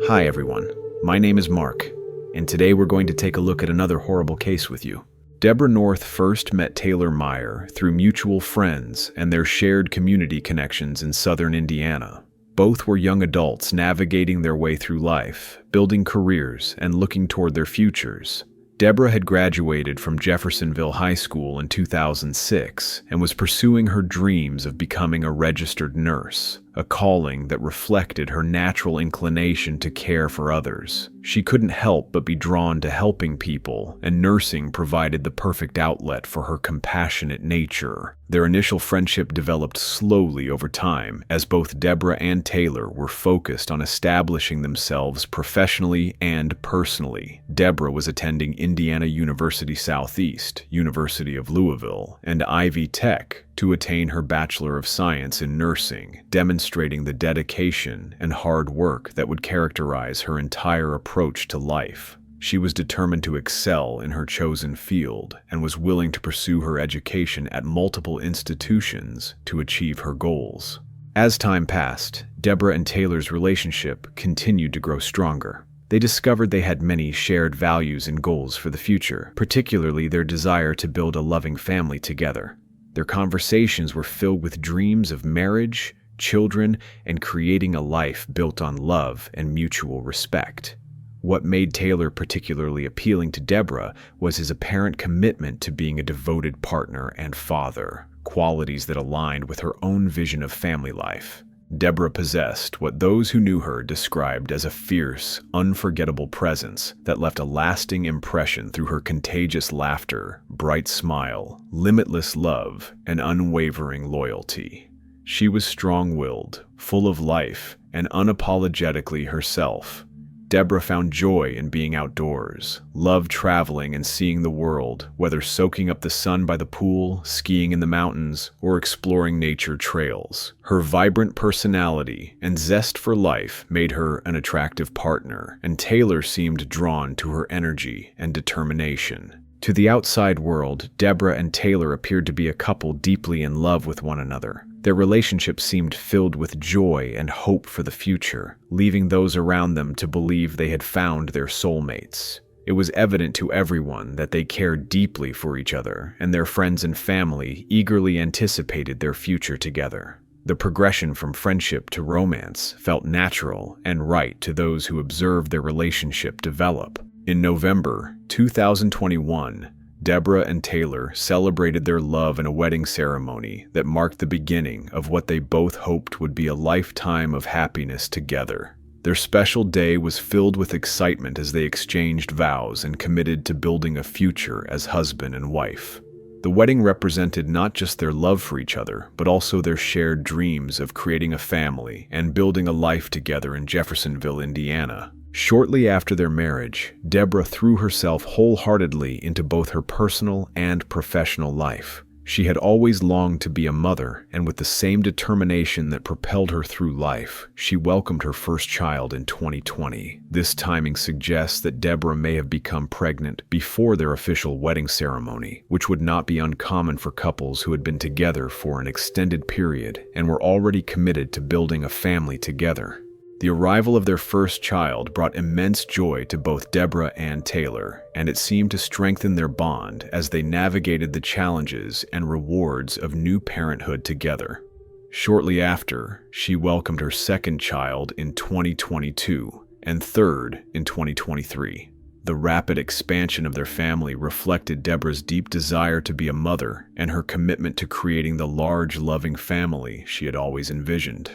Hi everyone, my name is Mark, and today we're going to take a look at another horrible case with you. Deborah North first met Taylor Meyer through mutual friends and their shared community connections in southern Indiana. Both were young adults navigating their way through life, building careers, and looking toward their futures. Deborah had graduated from Jeffersonville High School in 2006 and was pursuing her dreams of becoming a registered nurse, a calling that reflected her natural inclination to care for others. She couldn't help but be drawn to helping people, and nursing provided the perfect outlet for her compassionate nature. Their initial friendship developed slowly over time, as both Deborah and Taylor were focused on establishing themselves professionally and personally. Deborah was attending Indiana University Southeast, University of Louisville, and Ivy Tech to attain her Bachelor of Science in Nursing, demonstrating the dedication and hard work that would characterize her entire approach to life. She was determined to excel in her chosen field and was willing to pursue her education at multiple institutions to achieve her goals. As time passed, Deborah and Taylor's relationship continued to grow stronger. They discovered they had many shared values and goals for the future, particularly their desire to build a loving family together. Their conversations were filled with dreams of marriage, children, and creating a life built on love and mutual respect. What made Taylor particularly appealing to Deborah was his apparent commitment to being a devoted partner and father, qualities that aligned with her own vision of family life. Deborah possessed what those who knew her described as a fierce, unforgettable presence that left a lasting impression through her contagious laughter, bright smile, limitless love, and unwavering loyalty. She was strong-willed, full of life, and unapologetically herself. Deborah found joy in being outdoors, loved traveling and seeing the world, whether soaking up the sun by the pool, skiing in the mountains, or exploring nature trails. Her vibrant personality and zest for life made her an attractive partner, and Taylor seemed drawn to her energy and determination. To the outside world, Deborah and Taylor appeared to be a couple deeply in love with one another. Their relationship seemed filled with joy and hope for the future, leaving those around them to believe they had found their soulmates. It was evident to everyone that they cared deeply for each other, and their friends and family eagerly anticipated their future together. The progression from friendship to romance felt natural and right to those who observed their relationship develop. In November 2021, Deborah and Taylor celebrated their love in a wedding ceremony that marked the beginning of what they both hoped would be a lifetime of happiness together. Their special day was filled with excitement as they exchanged vows and committed to building a future as husband and wife. The wedding represented not just their love for each other, but also their shared dreams of creating a family and building a life together in Jeffersonville, Indiana. Shortly after their marriage, Deborah threw herself wholeheartedly into both her personal and professional life. She had always longed to be a mother, and with the same determination that propelled her through life, she welcomed her first child in 2020. This timing suggests that Deborah may have become pregnant before their official wedding ceremony, which would not be uncommon for couples who had been together for an extended period and were already committed to building a family together. The arrival of their first child brought immense joy to both Deborah and Taylor, and it seemed to strengthen their bond as they navigated the challenges and rewards of new parenthood together. Shortly after, she welcomed her second child in 2022 and third in 2023. The rapid expansion of their family reflected Deborah's deep desire to be a mother and her commitment to creating the large, loving family she had always envisioned.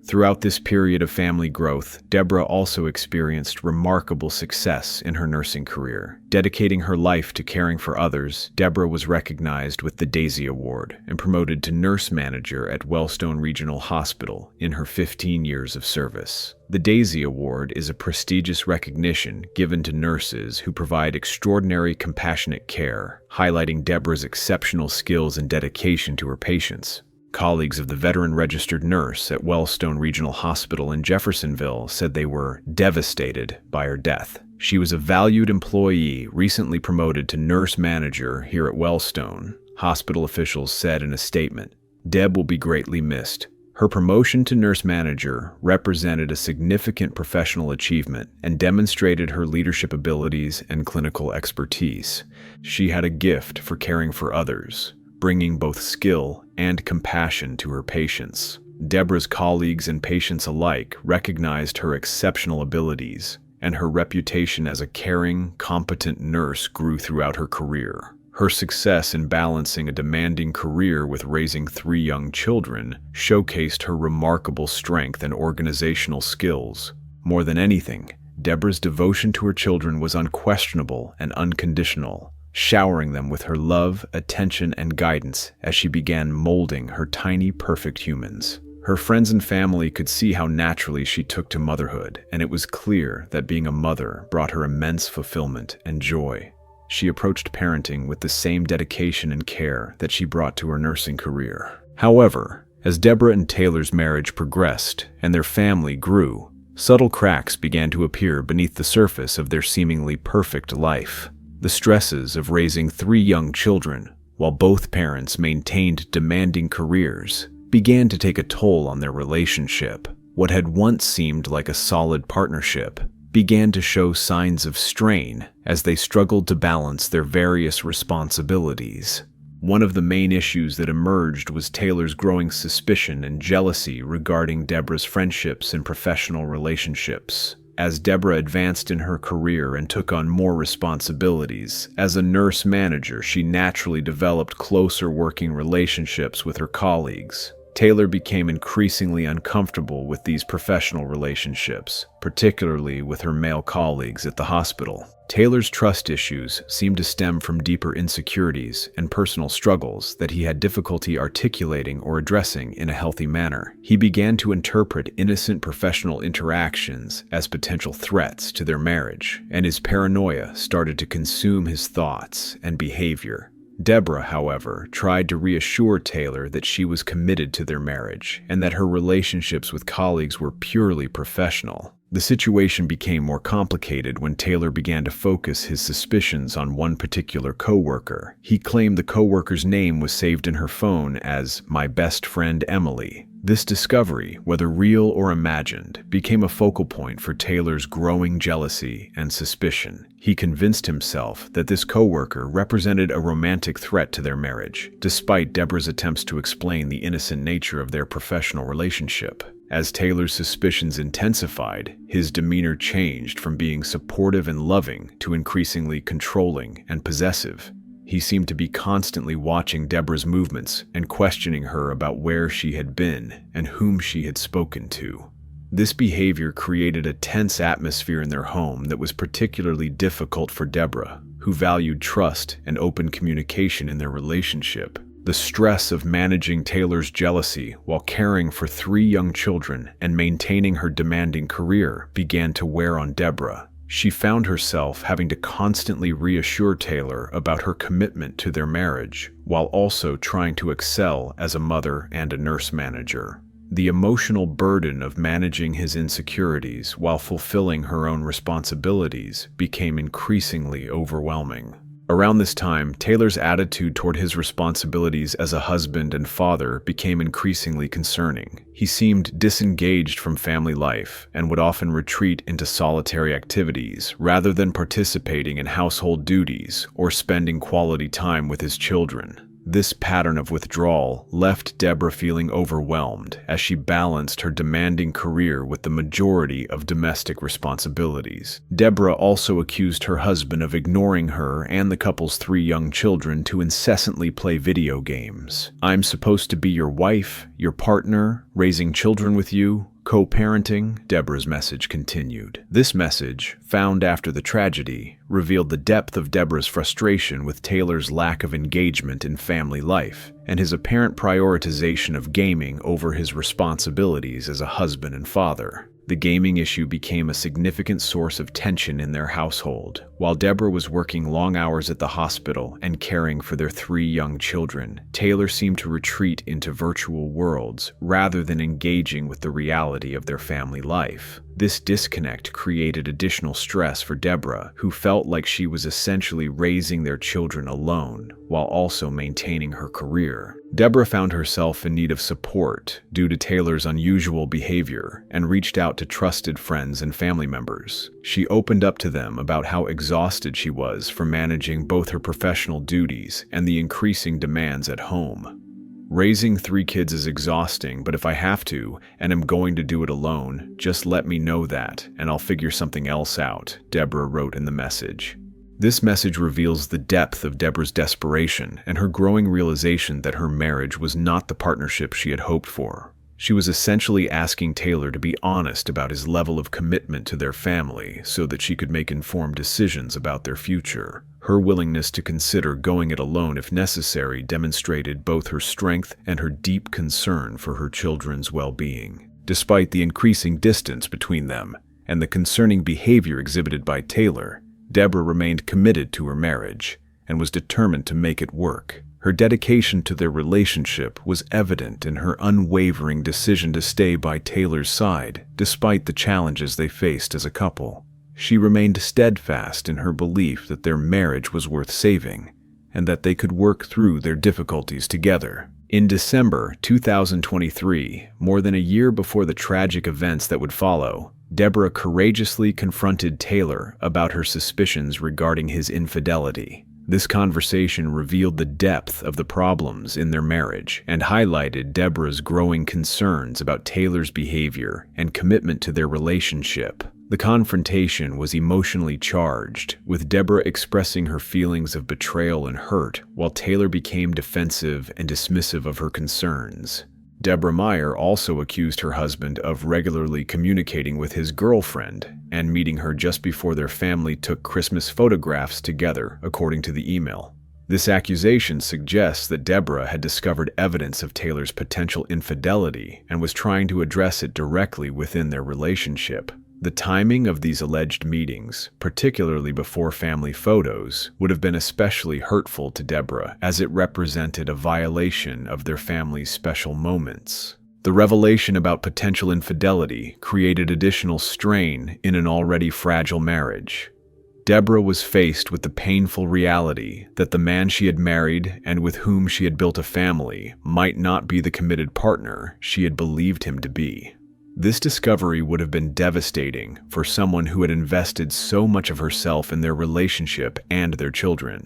Throughout this period of family growth, Deborah also experienced remarkable success in her nursing career. Dedicating her life to caring for others, Deborah was recognized with the Daisy Award and promoted to nurse manager at Wellstone Regional Hospital in her 15 years of service. The Daisy Award is a prestigious recognition given to nurses who provide extraordinary compassionate care, highlighting Deborah's exceptional skills and dedication to her patients. Colleagues of the veteran registered nurse at Wellstone Regional Hospital in Jeffersonville said they were devastated by her death. She was a valued employee recently promoted to nurse manager here at Wellstone, hospital officials said in a statement. Deb will be greatly missed. Her promotion to nurse manager represented a significant professional achievement and demonstrated her leadership abilities and clinical expertise. She had a gift for caring for others, bringing both skill and compassion to her patients. Deborah's colleagues and patients alike recognized her exceptional abilities, and her reputation as a caring, competent nurse grew throughout her career. Her success in balancing a demanding career with raising 3 young children showcased her remarkable strength and organizational skills. More than anything, Deborah's devotion to her children was unquestionable and unconditional, showering them with her love, attention, and guidance as she began molding her tiny, perfect humans. Her friends and family could see how naturally she took to motherhood, and it was clear that being a mother brought her immense fulfillment and joy. She approached parenting with the same dedication and care that she brought to her nursing career. However, as Deborah and Taylor's marriage progressed and their family grew, subtle cracks began to appear beneath the surface of their seemingly perfect life. The stresses of raising 3 young children, while both parents maintained demanding careers, began to take a toll on their relationship. What had once seemed like a solid partnership began to show signs of strain as they struggled to balance their various responsibilities. One of the main issues that emerged was Taylor's growing suspicion and jealousy regarding Deborah's friendships and professional relationships. As Deborah advanced in her career and took on more responsibilities, as a nurse manager, she naturally developed closer working relationships with her colleagues. Taylor became increasingly uncomfortable with these professional relationships, particularly with her male colleagues at the hospital. Taylor's trust issues seemed to stem from deeper insecurities and personal struggles that he had difficulty articulating or addressing in a healthy manner. He began to interpret innocent professional interactions as potential threats to their marriage, and his paranoia started to consume his thoughts and behavior. Deborah, however, tried to reassure Taylor that she was committed to their marriage and that her relationships with colleagues were purely professional. The situation became more complicated when Taylor began to focus his suspicions on one particular coworker. He claimed the coworker's name was saved in her phone as "my best friend Emily." This discovery, whether real or imagined, became a focal point for Taylor's growing jealousy and suspicion. He convinced himself that this coworker represented a romantic threat to their marriage, despite Deborah's attempts to explain the innocent nature of their professional relationship. As Taylor's suspicions intensified, his demeanor changed from being supportive and loving to increasingly controlling and possessive. He seemed to be constantly watching Deborah's movements and questioning her about where she had been and whom she had spoken to. This behavior created a tense atmosphere in their home that was particularly difficult for Deborah, who valued trust and open communication in their relationship. The stress of managing Taylor's jealousy while caring for 3 young children and maintaining her demanding career began to wear on Deborah. She found herself having to constantly reassure Taylor about her commitment to their marriage, while also trying to excel as a mother and a nurse manager. The emotional burden of managing his insecurities while fulfilling her own responsibilities became increasingly overwhelming. Around this time, Taylor's attitude toward his responsibilities as a husband and father became increasingly concerning. He seemed disengaged from family life and would often retreat into solitary activities rather than participating in household duties or spending quality time with his children. This pattern of withdrawal left Deborah feeling overwhelmed as she balanced her demanding career with the majority of domestic responsibilities. Deborah also accused her husband of ignoring her and the couple's 3 young children to incessantly play video games. "I'm supposed to be your wife, your partner, raising children with you, co-parenting," Deborah's message continued. This message, found after the tragedy, revealed the depth of Deborah's frustration with Taylor's lack of engagement in family life and his apparent prioritization of gaming over his responsibilities as a husband and father. The gaming issue became a significant source of tension in their household. While Deborah was working long hours at the hospital and caring for their 3 young children, Taylor seemed to retreat into virtual worlds rather than engaging with the reality of their family life. This disconnect created additional stress for Deborah, who felt like she was essentially raising their children alone while also maintaining her career. Deborah found herself in need of support due to Taylor's unusual behavior and reached out to trusted friends and family members. She opened up to them about how exhausted she was from managing both her professional duties and the increasing demands at home. "Raising 3 kids is exhausting, but if I have to, and am going to do it alone, just let me know that, and I'll figure something else out," Deborah wrote in the message. This message reveals the depth of Deborah's desperation and her growing realization that her marriage was not the partnership she had hoped for. She was essentially asking Taylor to be honest about his level of commitment to their family so that she could make informed decisions about their future. Her willingness to consider going it alone if necessary demonstrated both her strength and her deep concern for her children's well-being. Despite the increasing distance between them and the concerning behavior exhibited by Taylor, Deborah remained committed to her marriage and was determined to make it work. Her dedication to their relationship was evident in her unwavering decision to stay by Taylor's side, despite the challenges they faced as a couple. She remained steadfast in her belief that their marriage was worth saving, and that they could work through their difficulties together. In December 2023, more than a year before the tragic events that would follow, Deborah courageously confronted Taylor about her suspicions regarding his infidelity. This conversation revealed the depth of the problems in their marriage and highlighted Deborah's growing concerns about Taylor's behavior and commitment to their relationship. The confrontation was emotionally charged, with Deborah expressing her feelings of betrayal and hurt, while Taylor became defensive and dismissive of her concerns. Deborah Meyer also accused her husband of regularly communicating with his girlfriend and meeting her just before their family took Christmas photographs together, according to the email. This accusation suggests that Deborah had discovered evidence of Taylor's potential infidelity and was trying to address it directly within their relationship. The timing of these alleged meetings, particularly before family photos, would have been especially hurtful to Deborah, as it represented a violation of their family's special moments. The revelation about potential infidelity created additional strain in an already fragile marriage. Deborah was faced with the painful reality that the man she had married and with whom she had built a family might not be the committed partner she had believed him to be. This discovery would have been devastating for someone who had invested so much of herself in their relationship and their children.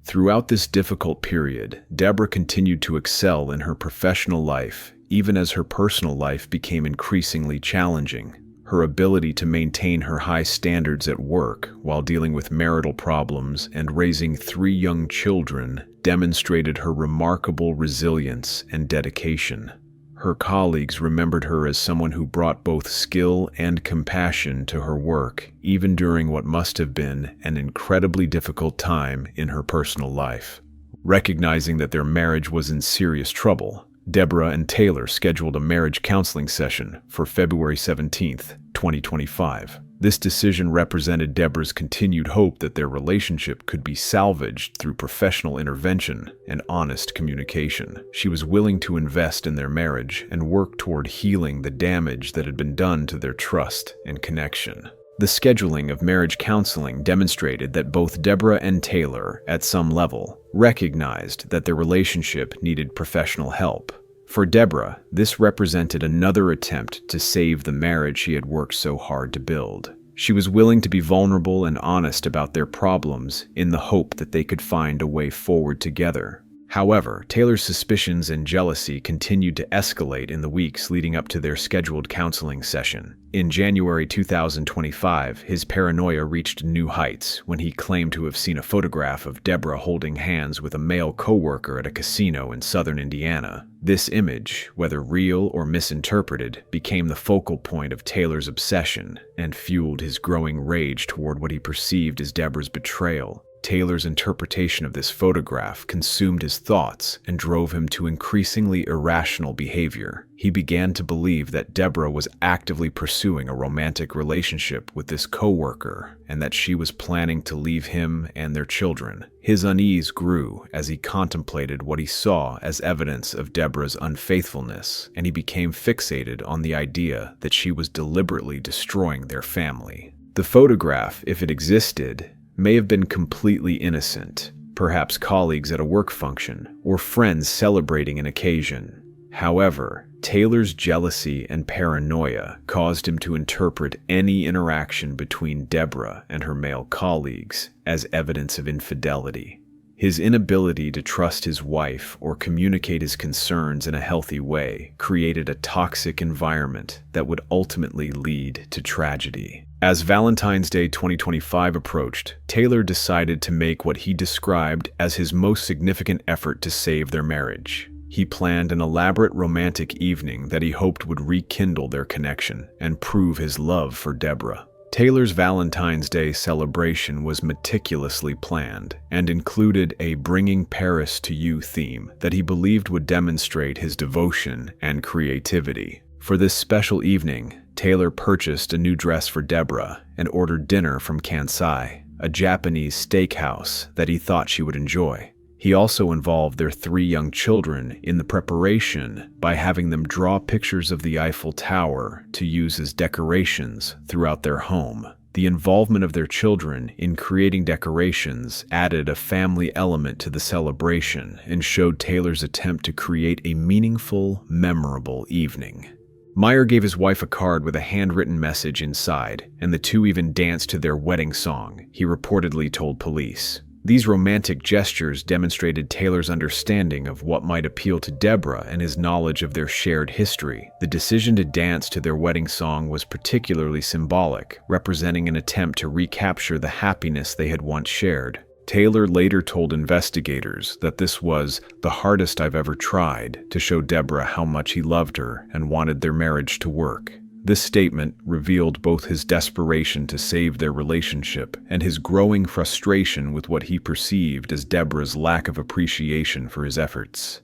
Throughout this difficult period, Deborah continued to excel in her professional life, even as her personal life became increasingly challenging. Her ability to maintain her high standards at work while dealing with marital problems and raising 3 young children demonstrated her remarkable resilience and dedication. Her colleagues remembered her as someone who brought both skill and compassion to her work, even during what must have been an incredibly difficult time in her personal life. Recognizing that their marriage was in serious trouble, Deborah and Taylor scheduled a marriage counseling session for February 17, 2025. This decision represented Deborah's continued hope that their relationship could be salvaged through professional intervention and honest communication. She was willing to invest in their marriage and work toward healing the damage that had been done to their trust and connection. The scheduling of marriage counseling demonstrated that both Deborah and Taylor, at some level, recognized that their relationship needed professional help. For Deborah, this represented another attempt to save the marriage she had worked so hard to build. She was willing to be vulnerable and honest about their problems in the hope that they could find a way forward together. However, Taylor's suspicions and jealousy continued to escalate in the weeks leading up to their scheduled counseling session. In January 2025, his paranoia reached new heights when he claimed to have seen a photograph of Deborah holding hands with a male coworker at a casino in southern Indiana. This image, whether real or misinterpreted, became the focal point of Taylor's obsession and fueled his growing rage toward what he perceived as Deborah's betrayal. Taylor's interpretation of this photograph consumed his thoughts and drove him to increasingly irrational behavior. He began to believe that Deborah was actively pursuing a romantic relationship with this coworker and that she was planning to leave him and their children. His unease grew as he contemplated what he saw as evidence of Deborah's unfaithfulness, and he became fixated on the idea that she was deliberately destroying their family. The photograph, if it existed, may have been completely innocent, perhaps colleagues at a work function or friends celebrating an occasion. However, Taylor's jealousy and paranoia caused him to interpret any interaction between Deborah and her male colleagues as evidence of infidelity. His inability to trust his wife or communicate his concerns in a healthy way created a toxic environment that would ultimately lead to tragedy. As Valentine's Day 2025 approached, Taylor decided to make what he described as his most significant effort to save their marriage. He planned an elaborate romantic evening that he hoped would rekindle their connection and prove his love for Deborah. Taylor's Valentine's Day celebration was meticulously planned and included a Bringing Paris to You theme that he believed would demonstrate his devotion and creativity. For this special evening, Taylor purchased a new dress for Deborah and ordered dinner from Kansai, a Japanese steakhouse that he thought she would enjoy. He also involved their 3 young children in the preparation by having them draw pictures of the Eiffel Tower to use as decorations throughout their home. The involvement of their children in creating decorations added a family element to the celebration and showed Taylor's attempt to create a meaningful, memorable evening. Meyer gave his wife a card with a handwritten message inside, and the two even danced to their wedding song, he reportedly told police. These romantic gestures demonstrated Taylor's understanding of what might appeal to Deborah and his knowledge of their shared history. The decision to dance to their wedding song was particularly symbolic, representing an attempt to recapture the happiness they had once shared. Taylor later told investigators that this was the hardest I've ever tried to show Deborah how much he loved her and wanted their marriage to work. This statement revealed both his desperation to save their relationship and his growing frustration with what he perceived as Deborah's lack of appreciation for his efforts.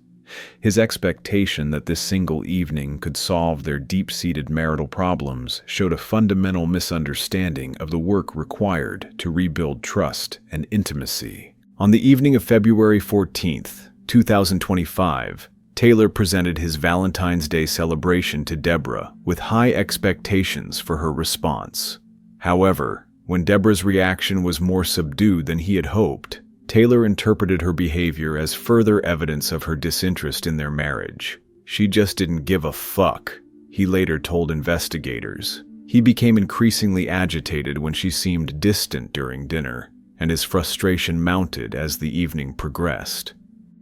His expectation that this single evening could solve their deep-seated marital problems showed a fundamental misunderstanding of the work required to rebuild trust and intimacy. On the evening of February 14th, 2025, Taylor presented his Valentine's Day celebration to Deborah with high expectations for her response. However, when Deborah's reaction was more subdued than he had hoped, Taylor interpreted her behavior as further evidence of her disinterest in their marriage. She just didn't give a fuck, he later told investigators. He became increasingly agitated when she seemed distant during dinner, and his frustration mounted as the evening progressed.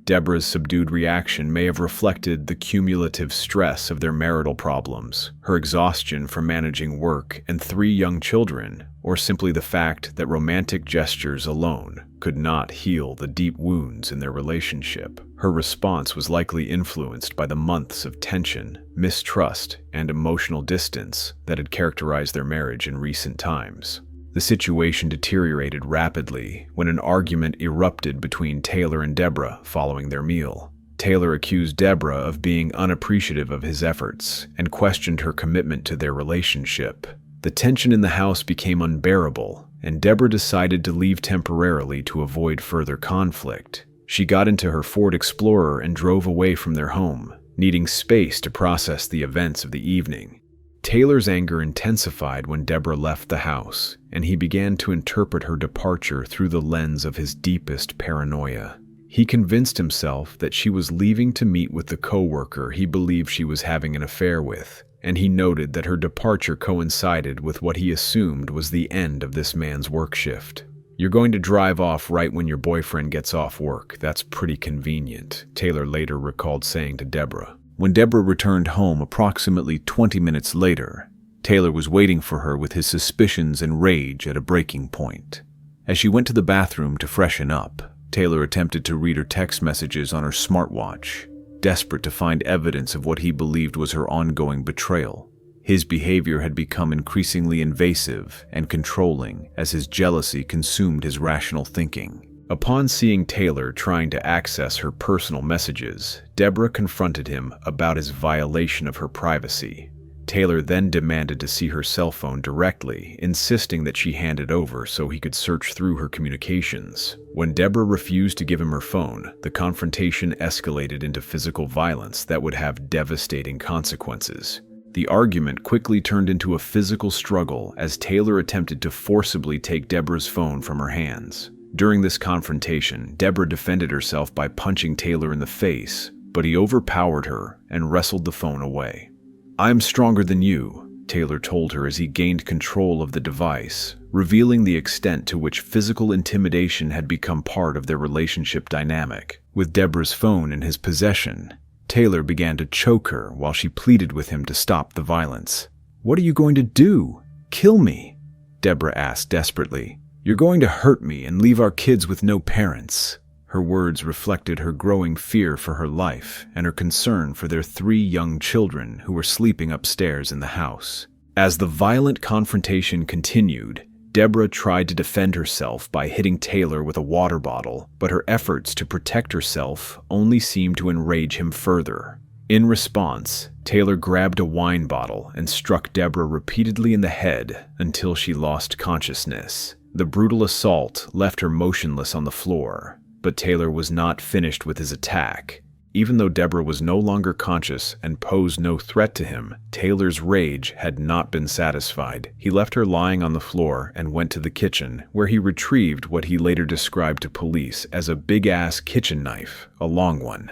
Deborah's subdued reaction may have reflected the cumulative stress of their marital problems, her exhaustion from managing work and 3 young children, or simply the fact that romantic gestures alone could not heal the deep wounds in their relationship. Her response was likely influenced by the months of tension, mistrust, and emotional distance that had characterized their marriage in recent times. The situation deteriorated rapidly when an argument erupted between Taylor and Deborah following their meal. Taylor accused Deborah of being unappreciative of his efforts and questioned her commitment to their relationship. The tension in the house became unbearable, and Deborah decided to leave temporarily to avoid further conflict. She got into her Ford Explorer and drove away from their home, needing space to process the events of the evening. Taylor's anger intensified when Deborah left the house, and he began to interpret her departure through the lens of his deepest paranoia. He convinced himself that she was leaving to meet with the coworker he believed she was having an affair with, and he noted that her departure coincided with what he assumed was the end of this man's work shift. "You're going to drive off right when your boyfriend gets off work. That's pretty convenient," Taylor later recalled saying to Deborah. When Deborah returned home approximately 20 minutes later, Taylor was waiting for her with his suspicions and rage at a breaking point. As she went to the bathroom to freshen up, Taylor attempted to read her text messages on her smartwatch, desperate to find evidence of what he believed was her ongoing betrayal. His behavior had become increasingly invasive and controlling as his jealousy consumed his rational thinking. Upon seeing Taylor trying to access her personal messages, Deborah confronted him about his violation of her privacy. Taylor then demanded to see her cell phone directly, insisting that she hand it over so he could search through her communications. When Deborah refused to give him her phone, the confrontation escalated into physical violence that would have devastating consequences. The argument quickly turned into a physical struggle as Taylor attempted to forcibly take Deborah's phone from her hands. During this confrontation, Deborah defended herself by punching Taylor in the face, but he overpowered her and wrestled the phone away. "I'm stronger than you," Taylor told her as he gained control of the device, revealing the extent to which physical intimidation had become part of their relationship dynamic. With Deborah's phone in his possession, Taylor began to choke her while she pleaded with him to stop the violence. "What are you going to do? Kill me?" Deborah asked desperately. "You're going to hurt me and leave our kids with no parents." Her words reflected her growing fear for her life and her concern for their 3 young children who were sleeping upstairs in the house. As the violent confrontation continued, Deborah tried to defend herself by hitting Taylor with a water bottle, but her efforts to protect herself only seemed to enrage him further. In response, Taylor grabbed a wine bottle and struck Deborah repeatedly in the head until she lost consciousness. The brutal assault left her motionless on the floor, but Taylor was not finished with his attack. Even though Deborah was no longer conscious and posed no threat to him, Taylor's rage had not been satisfied. He left her lying on the floor and went to the kitchen, where he retrieved what he later described to police as a big-ass kitchen knife, a long one.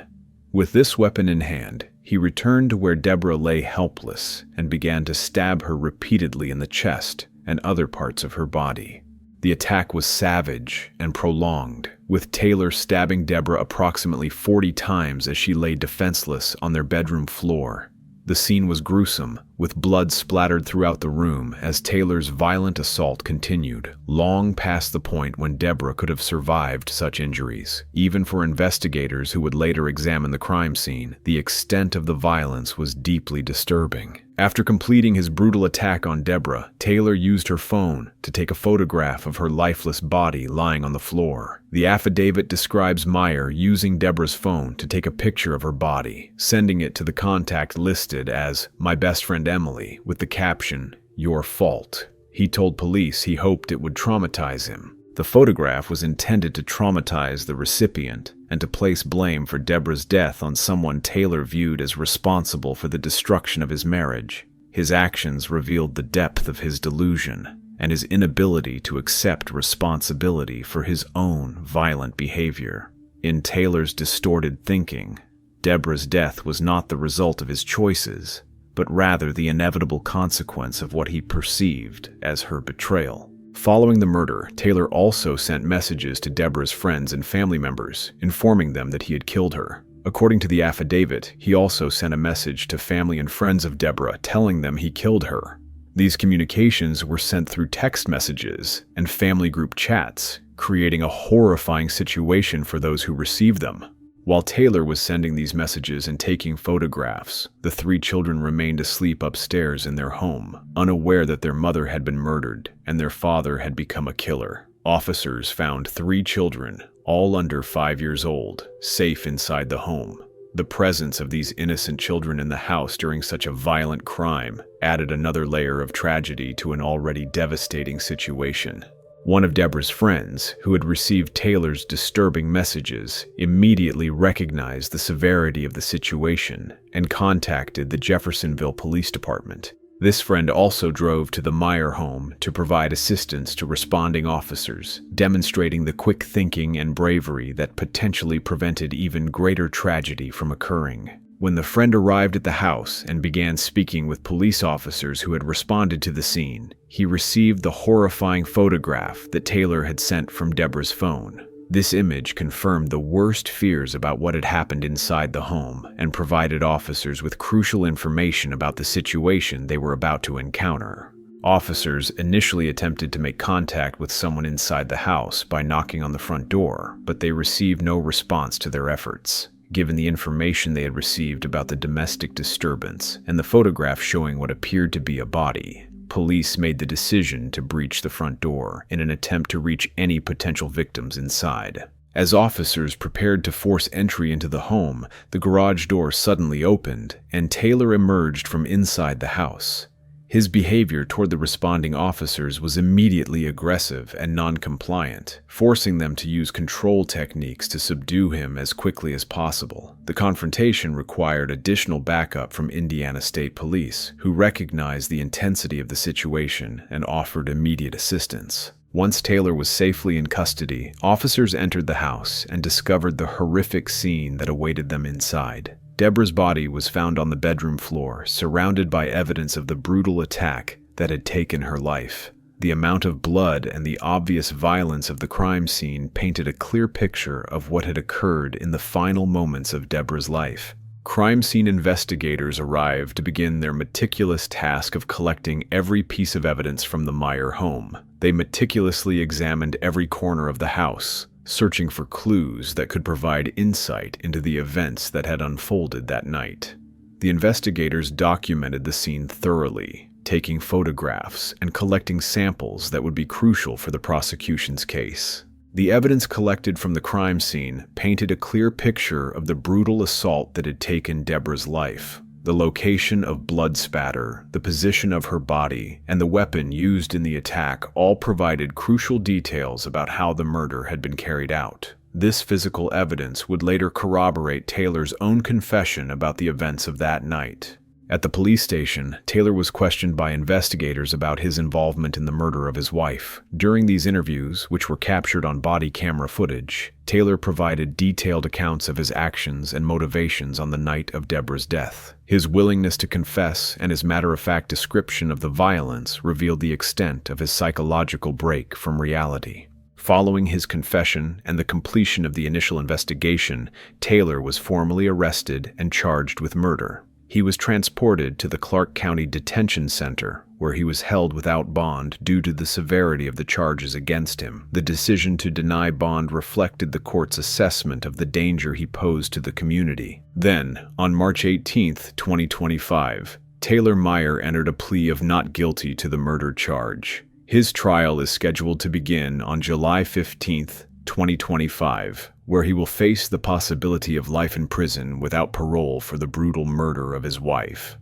With this weapon in hand, he returned to where Deborah lay helpless and began to stab her repeatedly in the chest and other parts of her body. The attack was savage and prolonged, with Taylor stabbing Deborah approximately 40 times as she lay defenseless on their bedroom floor. The scene was gruesome, with blood splattered throughout the room as Taylor's violent assault continued, long past the point when Deborah could have survived such injuries. Even for investigators who would later examine the crime scene, the extent of the violence was deeply disturbing. After completing his brutal attack on Deborah, Taylor used her phone to take a photograph of her lifeless body lying on the floor. The affidavit describes Meyer using Deborah's phone to take a picture of her body, sending it to the contact listed as "my best friend Emily," with the caption, "Your fault." He told police he hoped it would traumatize him. The photograph was intended to traumatize the recipient and to place blame for Deborah's death on someone Taylor viewed as responsible for the destruction of his marriage. His actions revealed the depth of his delusion and his inability to accept responsibility for his own violent behavior. In Taylor's distorted thinking, Deborah's death was not the result of his choices, but rather the inevitable consequence of what he perceived as her betrayal. Following the murder, Taylor also sent messages to Deborah's friends and family members, informing them that he had killed her. According to the affidavit, he also sent a message to family and friends of Deborah telling them he killed her. These communications were sent through text messages and family group chats, creating a horrifying situation for those who received them. While Taylor was sending these messages and taking photographs, the 3 children remained asleep upstairs in their home, unaware that their mother had been murdered and their father had become a killer. Officers found 3 children, all under 5 years old, safe inside the home. The presence of these innocent children in the house during such a violent crime added another layer of tragedy to an already devastating situation. One of Deborah's friends, who had received Taylor's disturbing messages, immediately recognized the severity of the situation and contacted the Jeffersonville Police Department. This friend also drove to the Meyer home to provide assistance to responding officers, demonstrating the quick thinking and bravery that potentially prevented even greater tragedy from occurring. When the friend arrived at the house and began speaking with police officers who had responded to the scene, he received the horrifying photograph that Taylor had sent from Deborah's phone. This image confirmed the worst fears about what had happened inside the home and provided officers with crucial information about the situation they were about to encounter. Officers initially attempted to make contact with someone inside the house by knocking on the front door, but they received no response to their efforts. given the information they had received about the domestic disturbance and the photograph showing what appeared to be a body. Police made the decision to breach the front door in an attempt to reach any potential victims inside. As officers prepared to force entry into the home, the garage door suddenly opened, and Taylor emerged from inside the house. His behavior toward the responding officers was immediately aggressive and non-compliant, forcing them to use control techniques to subdue him as quickly as possible. The confrontation required additional backup from Indiana State Police, who recognized the intensity of the situation and offered immediate assistance. Once Taylor was safely in custody, officers entered the house and discovered the horrific scene that awaited them inside. Deborah's body was found on the bedroom floor, surrounded by evidence of the brutal attack that had taken her life. The amount of blood and the obvious violence of the crime scene painted a clear picture of what had occurred in the final moments of Deborah's life. Crime scene investigators arrived to begin their meticulous task of collecting every piece of evidence from the Meyer home. They meticulously examined every corner of the house, searching for clues that could provide insight into the events that had unfolded that night. The investigators documented the scene thoroughly, taking photographs and collecting samples that would be crucial for the prosecution's case. The evidence collected from the crime scene painted a clear picture of the brutal assault that had taken Deborah's life. The location of blood spatter, the position of her body, and the weapon used in the attack all provided crucial details about how the murder had been carried out. This physical evidence would later corroborate Taylor's own confession about the events of that night. At the police station, Taylor was questioned by investigators about his involvement in the murder of his wife. During these interviews, which were captured on body camera footage, Taylor provided detailed accounts of his actions and motivations on the night of Deborah's death. His willingness to confess and his matter-of-fact description of the violence revealed the extent of his psychological break from reality. Following his confession and the completion of the initial investigation, Taylor was formally arrested and charged with murder. He was transported to the Clark County Detention Center, where he was held without bond due to the severity of the charges against him. The decision to deny bond reflected the court's assessment of the danger he posed to the community. Then, on March 18, 2025, Taylor Meyer entered a plea of not guilty to the murder charge. His trial is scheduled to begin on July 15, 2025, where he will face the possibility of life in prison without parole for the brutal murder of his wife.